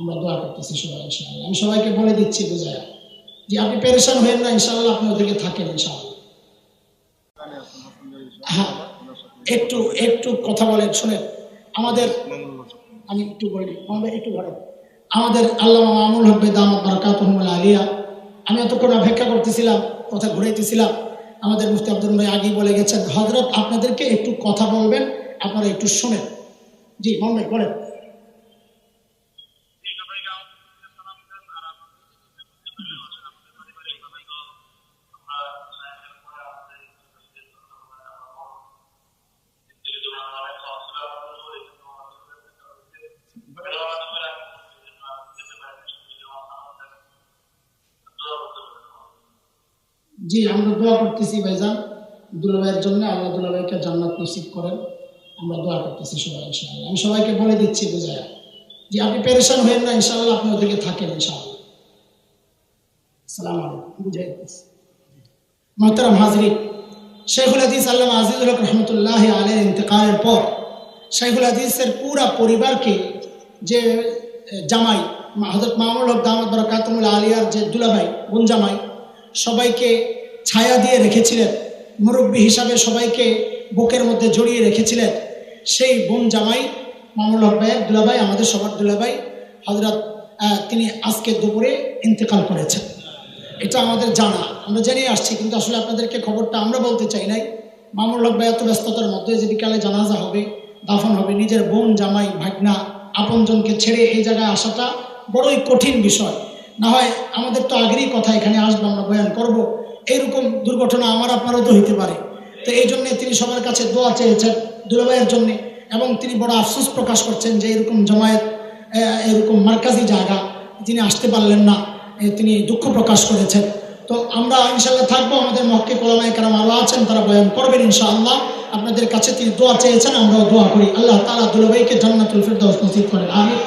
আমরা দোয়া করতেছি সবাই ইনশাআল্লাহ। আমি সবাইকে বলে দিচ্ছি বুঝায়া যে আপনি পেরেশান হবেন না, ইনশাআল্লাহ আপনি ওদিকে থাকেন ইনশাআল্লাহ। হ্যাঁ, একটু একটু কথা বলেন, শোনেন আমাদের, আমি একটু বলি আমাদের একটু ঘরে আমাদের আল্লামা মামুনুল হক দামাত বারাকাতুহুল আলিয়া, আমি এতক্ষণ অপেক্ষা করতেছিলাম, কথা ঘুরাইতেছিলাম। আমাদের মুফতি আব্দুল ভাই আগেই বলে গেছেন হযরত আপনাদেরকে একটু কথা বলবেন, আপনারা একটু শোনেন। জি মামুন ভাই বলেন। জি আমরা দোয়া করতেছি ভাইজান দুলাভাইয়ের জন্য, আল্লাহ দুলাভাইকে জান্নাত নসিব করেন। আমরা দোয়া করতেছি সবাই ইনশাআল্লাহ। আমি সবাইকে বলে দিচ্ছি বুঝায়া যে আপনি পেরেশান হবেন না, ইনশাআল্লাহ আপনি ওদিকে থাকেন ইনশাআল্লাহ। আসসালামু আলাইকুম। বুঝাই দিচ্ছি। মোহতারাম হাজরিন, শেখুল হাদিস আল্লামা আজিজুল হক রহমতুল্লাহ আলাইহির ইন্তেকালের পর শেখুল হাদিসের পুরা পরিবারকে যে জামাই হযরত মামুনুল হক দামাত বারাকাতুহুল আলিয়ার যে দুলাভাই বোন জামাই সবাইকে ছায়া দিয়ে রেখেছিলেন, মুরব্বী হিসাবে সবাইকে বুকের মধ্যে জড়িয়ে রেখেছিলেন, সেই বোন জামাই মামুনুল হক ভাইয়ের দুলাভাই, আমাদের সবার দুলাভাই হযরত, তিনি আজকে দুপুরে ইন্তেকাল করেছেন। এটা আমাদের জানা, আমরা জেনে আসছি, কিন্তু আসলে আপনাদেরকে খবরটা আমরা বলতে চাই নাই। মামুনুল হক ভাই এত ব্যস্ততার মধ্যে যে বিকালে জানাজা হবে, দাফন হবে, নিজের বোন জামাই ভাগনা আপনজনকে ছেড়ে এই জায়গায় আসাটা বড়ই কঠিন বিষয়। না হয় আমাদের তো আগেরই কথা এখানে আসবো, আমরা বয়ান করব, এইরকম দুর্ঘটনা আমার আপনারও তো হইতে পারে। তো এই জন্যে তিনি সবার কাছে দোয়া চেয়েছেন দুলাভাইয়ের জন্যে, এবং তিনি বড় আফসোস প্রকাশ করছেন যে এরকম জমায়েত, এরকম মার্কাজি জায়গা তিনি আসতে পারলেন না, তিনি দুঃখ প্রকাশ করেছেন। তো আমরা ইনশাআল্লাহ থাকবো, আমাদের মহক্কিক ওলামায়ে কেরাম আরও আছেন, তারা বয়ান করবেন ইনশাআল্লাহ। আপনাদের কাছে তিনি দোয়া চেয়েছেন, আমরাও দোয়া করি আল্লাহ তাআলা দুলাভাইকে জান্নাতুল ফিরদাউস নসিব করেন, আমিন।